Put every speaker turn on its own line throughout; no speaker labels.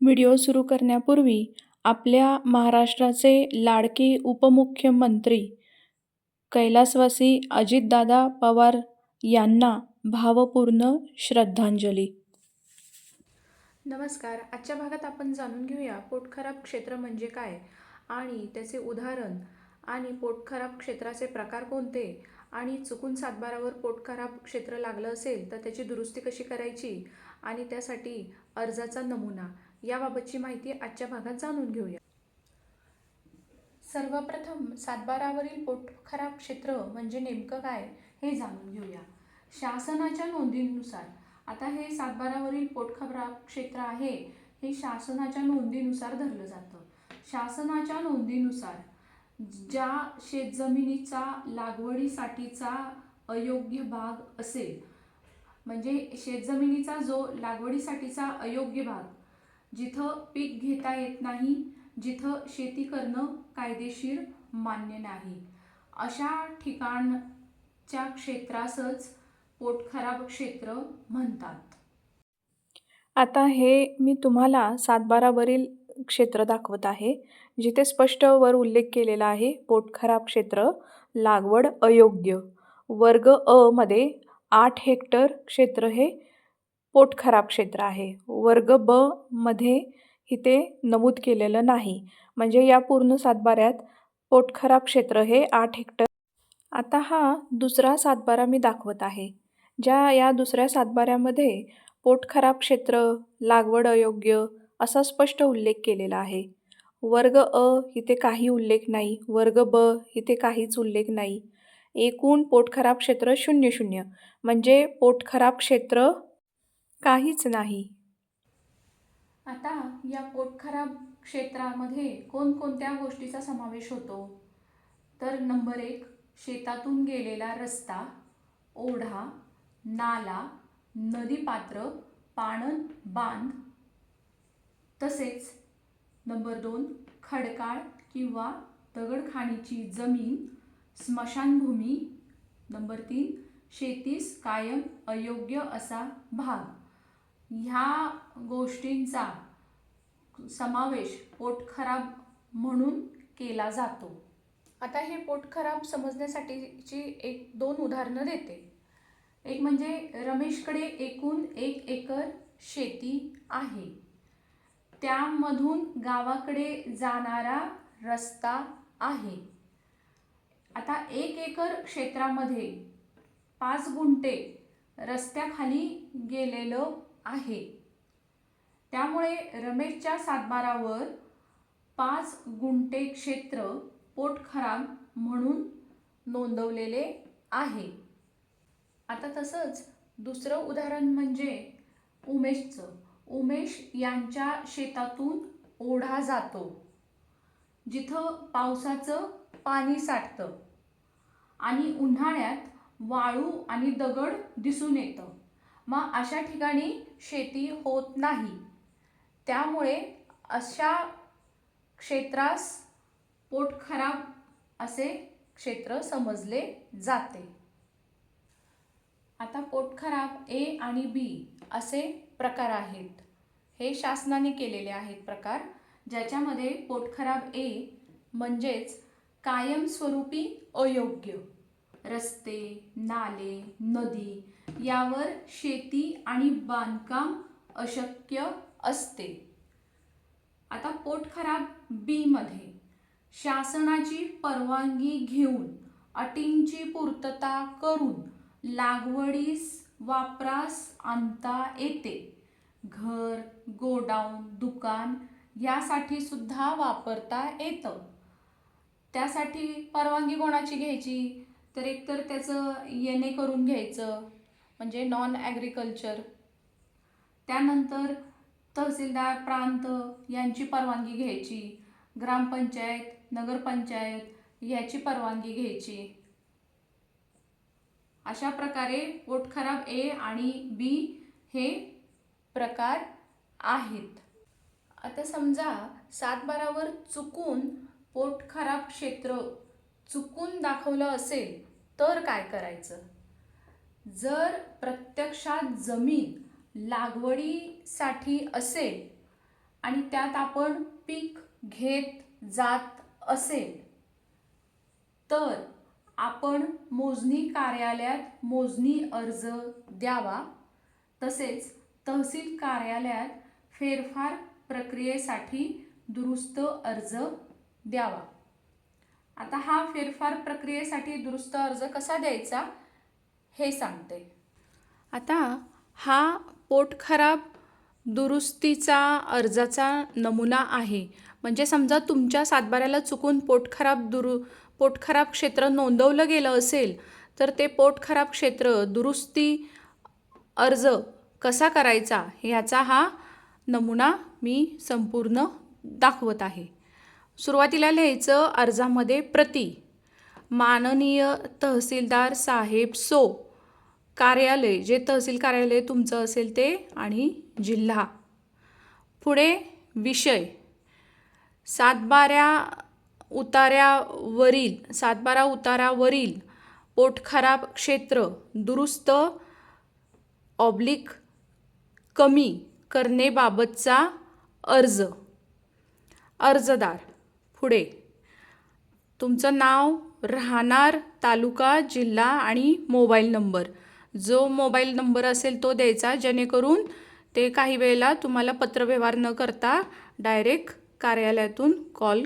Video सुरू करण्यापूर्वी आपल्या महाराष्ट्राचे लाडके उपमुख्यमंत्री कैलासवासी अजितदादा पवार यांना भावपूर्ण श्रद्धांजली.
नमस्कार. आजच्या भागात आपण जाणून घेऊया पोटखराब क्षेत्र म्हणजे काय आणि त्याचे उदाहरण आणि पोटखराब क्षेत्राचे प्रकार कोणते आणि चुकून सातबारावर पोटखराब क्षेत्र लागलं असेल तर त्याची दुरुस्ती कशी करायची आणि त्यासाठी अर्जाचा नमुना याबाबतची माहिती आजच्या भागात जाणून घेऊया. सर्वप्रथम सातबारावरील पोटखराब क्षेत्र म्हणजे नेमकं काय हे जाणून घेऊया. शासनाच्या नोंदीनुसार आता हे सातबारावरील पोटखराब क्षेत्र आहे हे शासनाच्या नोंदीनुसार धरलं जातं. शासनाच्या नोंदीनुसार ज्या शेतजमिनीचा लागवडीसाठीचा अयोग्य भाग असेल, म्हणजे शेतजमिनीचा जो लागवडीसाठीचा अयोग्य भाग, जिथं पीक घेता येत नाही, जिथं शेती करणं कायदेशीर मान्य नाही, अशा ठिकाणच्या क्षेत्रासच पोटखराब क्षेत्र म्हणतात.
आता हे मी तुम्हाला सातबारावरील क्षेत्र दाखवत आहे, जिथे स्पष्ट वर उल्लेख केलेला आहे पोटखराब क्षेत्र लागवड अयोग्य. वर्ग अ मध्ये 8 हेक्टर क्षेत्र हे पोटखराब क्षेत्र आहे. वर्ग ब मध्ये इथे नमूद केलेलं नाही, म्हणजे या पूर्ण सातबाऱ्यात पोटखराब क्षेत्र हे 8 हेक्टर. आता हा दुसरा सातबारा मी दाखवत आहे, ज्या या दुसऱ्या सातबाऱ्यामध्ये पोटखराब क्षेत्र लागवड अयोग्य असा स्पष्ट उल्लेख केलेला आहे. वर्ग अ इथे काही उल्लेख नाही, वर्ग ब इथे काहीच उल्लेख नाही. एकूण पोटखराब क्षेत्र 0-0, म्हणजे पोटखराब क्षेत्र काहीच नाही.
आता या पोटखराब क्षेत्रामध्ये कोणकोणत्या गोष्टीचा समावेश होतो तर नंबर 1, शेतातून गेलेला रस्ता, ओढा, नाला, नदीपात्र, पाणन बांध. तसेच नंबर 2, खडकाळ किंवा दगडखाणीची जमीन, स्मशानभूमी. नंबर 3, शेतीस कायम अयोग्य असा भाग. ह्या गोष्टींचा समावेश पोटखराब म्हणून केला जातो. आता हे पोटखराब समजण्यासाठीची 1-2 उदाहरणं देते. एक म्हणजे रमेशकडे एकूण 1 एकर शेती आहे, त्यामधून गावाकडे जाणारा रस्ता आहे. आता 1 एकर क्षेत्रामध्ये 5 गुंठे रस्त्याखाली गेलेलं आहे. त्यामुळे रमेशच्या सातबारावर 5 गुंठे क्षेत्र पोटखराब म्हणून नोंदवलेले आहे. आता तसंच दुसरं उदाहरण म्हणजे उमेशचं. उमेश यांच्या शेतातून ओढा जातो, जिथं पावसाचं पाणी साठतं आणि उन्हाळ्यात वाळू आणि दगड दिसून येतं. मग अशा ठिकाणी शेती होत नाही, त्यामुळे अशा क्षेत्रास पोटखराब असे क्षेत्र समजले जाते. आता पोटखराब ए आणि बी असे प्रकार आहेत. हे शासनाने केलेले आहेत प्रकार, ज्याच्यामध्ये पोटखराब ए म्हणजेच कायमस्वरूपी अयोग्य रस्ते, नाले, नदी यावर शेती आणि बांधकाम अशक्य असते. आता पोटखराब बी मध्ये शासनाची परवानगी घेऊन अटींची पूर्तता करून लागवडीस वापरास आणता येते. घर, गोडाऊन, दुकान यासाठी सुद्धा वापरता येतं. त्यासाठी परवानगी कोणाची घ्यायची तर एकतर त्याचं येणे करून घ्यायचं, म्हणजे नॉन ॲग्रिकल्चर. त्यानंतर तहसीलदार, प्रांत यांची परवानगी घ्यायची, ग्रामपंचायत, नगरपंचायत याची परवानगी घ्यायची. अशा प्रकारे पोटखराब ए आणि बी हे प्रकार आहेत. आता समजा सातबारावर चुकून पोटखराब क्षेत्र चुकून दाखवलं असेल तर काय करायचं. जर प्रत्यक्षात जमीन लागवडीसाठी असेल आणि त्यात आपण पीक घेत जात असेल तर आपण मोजणी कार्यालयात मोजणी अर्ज द्यावा. तसेच तहसील कार्यालयात फेरफार प्रक्रियेसाठी दुरुस्त अर्ज द्यावा. आता हा फेरफार प्रक्रियेसाठी दुरुस्त अर्ज कसा द्यायचा हे सांगते. आता हा पोटखराब दुरुस्तीचा अर्जाचा नमुना आहे. म्हणजे समजा तुमच्या सातबाऱ्याला चुकून पोटखराब क्षेत्र नोंदवलं गेलं असेल तर ते पोटखराब क्षेत्र दुरुस्ती अर्ज कसा करायचा ह्याचा हा नमुना मी संपूर्ण दाखवत आहे. सुरुवातीला लिहायचं अर्जामध्ये प्रति, माननीय तहसीलदार साहेब सो, कार्यालय जे तहसील कार्यालय तुमचं असेल ते आणि जिल्हा. पुढे विषय, सातबारा उतारावरील पोटखराब क्षेत्र दुरुस्त कमी करण्याबाबतचा अर्ज. अर्जदार, पुढे तुमचं नाव, राहणार, तालुका, जिल्हा आणि मोबाईल नंबर. जो मोबाईल नंबर असेल तो द्यायचा, जेणेकरून ते काही वेळेला तुम्हाला पत्रव्यवहार न करता डायरेक्ट कार्यालयातून कॉल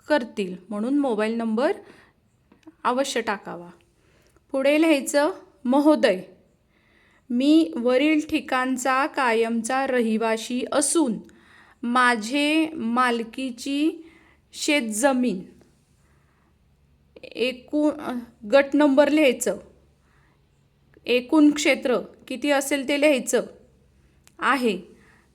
करतील, म्हणून मोबाईल नंबर अवश्य टाकावा. पुढे लिहायचं महोदय, मी वरील ठिकाणचा कायमचा रहिवासी असून माझे मालकीची शेतजमीन गट नंबर लिहायचं, एकूण क्षेत्र किती असेल ते लिहायचं आहे.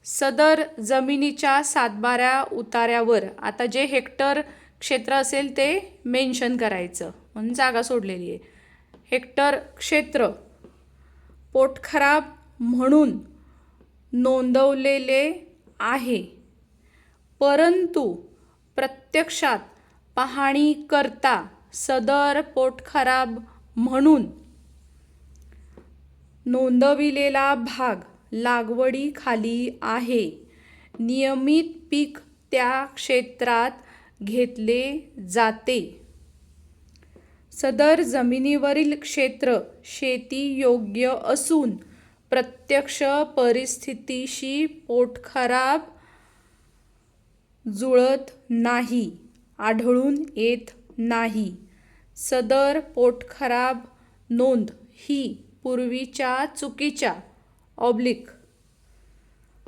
सदर जमिनीच्या सातबारा उतार्यावर, आता जे हेक्टर क्षेत्र असेल ते मेन्शन करायचं म्हणून जागा सोडलेली आहे. हेक्टर क्षेत्र पोटखराब म्हणून नोंदवलेले आहे, परंतु प्रत्यक्षात पाहणी करता सदर पोटखराब म्हणून नोंदविलेला भाग लागवडीखाली आहे. नियमित पीक त्या क्षेत्रात घेतले जाते. सदर जमिनीवरील क्षेत्र शेतीयोग्य असून प्रत्यक्ष परिस्थितीशी पोटखराब जुळत नाही, आढळून येत नाही. सदर पोटखराब नोंद ही पूर्वीच्या चुकीच्या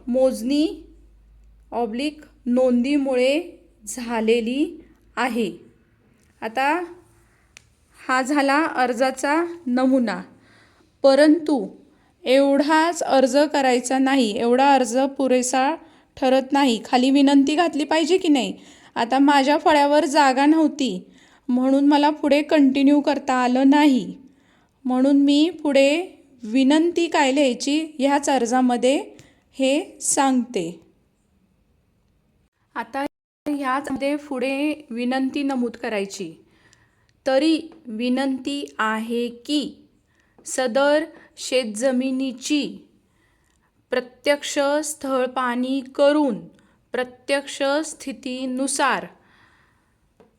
मोजणी नोंदीमुळे झालेली आहे. आता हा झाला अर्जाचा नमुना. परंतु एवढाच अर्ज करायचा नाही, एवढा अर्ज पुरेसा ठरत नाही. खाली विनंती घातली पाहिजे की नाही. आता माझ्या फळ्यावर जागा नव्हती म्हणून मला पुढे कंटिन्यू करता आलं नाही, म्हणून मी पुढे विनंती काय लिहायची ह्याच अर्जामध्ये हे सांगते. आता ह्याचमध्ये पुढे विनंती नमूद करायची. तरी विनंती आहे की सदर शेतजमिनीची प्रत्यक्ष स्थळपाहणी करून प्रत्यक्ष स्थितीनुसार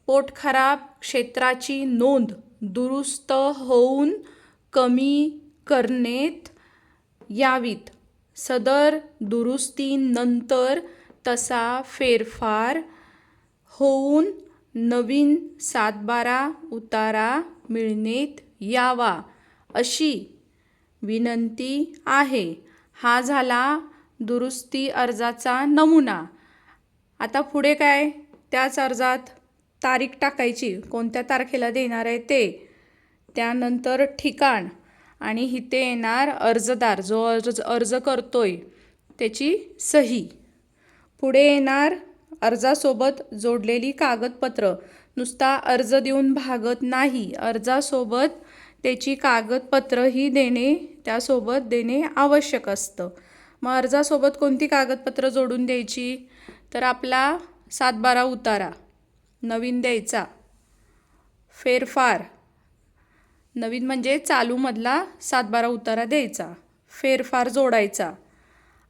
पोटखराब क्षेत्राची नोंद दुरुस्त होऊन कमी करण्यात यावीत. सदर दुरुस्तीनंतर तसा फेरफार होऊन नवीन सातबारा उतारा मिळण्यात यावा अशी विनंती आहे. हा झाला दुरुस्ती अर्जाचा नमुना. आता पुढे काय, त्याच अर्जात तारीख टाकायची, कोणत्या तारखेला देणार आहे ते, त्यानंतर ठिकाण आणि इथे येणार अर्जदार, जो अर्ज करतोय त्याची सही. पुढे येणार अर्जासोबत जोडलेली कागदपत्र. नुसता अर्ज देऊन भागत नाही, अर्जासोबत त्याची कागदपत्रही त्यासोबत देणे आवश्यक असतं. मग अर्जासोबत कोणती कागदपत्र जोडून द्यायची, तर आपला सातबारा उतारा नवीन द्यायचा, फेरफार नवीन म्हणजे चालूमधला सातबारा उतारा द्यायचा, फेरफार जोडायचा,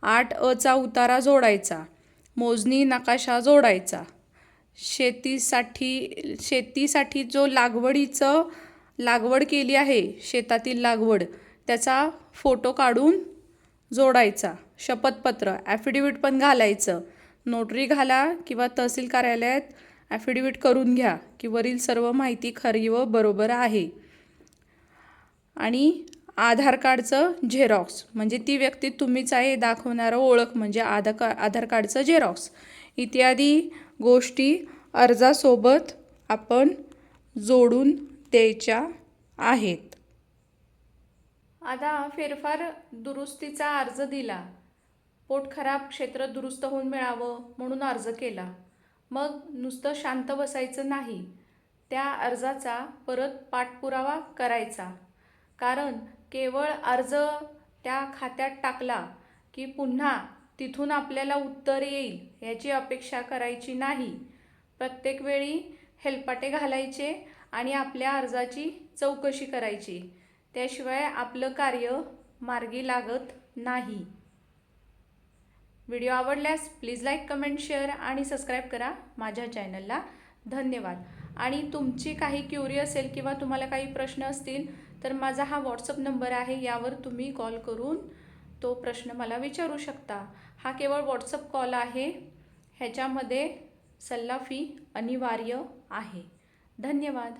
8अ चा उतारा जोडायचा, मोजणी नकाशा जोडायचा. शेतीसाठी जो लागवड केली आहे, शेतातील लागवड, त्याचा फोटो काढून जोडायचा. शपथपत्र, ॲफिडेविट पण घालायचं. नोटरी घाला किंवा तहसील कार्यालयात ॲफिडेविट करून घ्या की वरील सर्व माहिती खरी व बरोबर आहे. आणि आधार कार्डचं झेरॉक्स, म्हणजे ती व्यक्ती तुम्हीच आहे दाखवणारं ओळख म्हणजे आधार कार्डचं झेरॉक्स, इत्यादी गोष्टी अर्जासोबत आपण जोडून द्यायच्या आहेत. आता फेरफार दुरुस्तीचा अर्ज दिला. पोट खराब क्षेत्र दुरुस्त होऊन मिळावं म्हणून अर्ज केला. मग नुसतं शांत बसायचं नाही, त्या अर्जाचा परत पाठपुरावा करायचा. कारण केवळ अर्ज त्या खात्यात टाकला की पुन्हा तिथून आपल्याला उत्तर येईल याची अपेक्षा करायची नाही. प्रत्येक वेळी हेलपाटे घालायचे आणि आपल्या अर्जाची चौकशी करायची. त्याशिवाय आपलं कार्य मार्गी लागत नाही. व्हिडिओ आवडल्यास प्लीज लाईक, कमेंट, शेअर आणि सबस्क्राईब करा माझ्या चॅनलला. धन्यवाद. आणि तुमची काही क्युरी असेल किंवा तुम्हाला काही प्रश्न असतील तर माझा हा व्हॉट्सअप नंबर आहे, यावर तुम्ही कॉल करून तो प्रश्न मला विचारू शकता. हा केवळ व्हॉट्सअप कॉल आहे, ह्याच्यामध्ये सल्ला फी अनिवार्य आहे. धन्यवाद.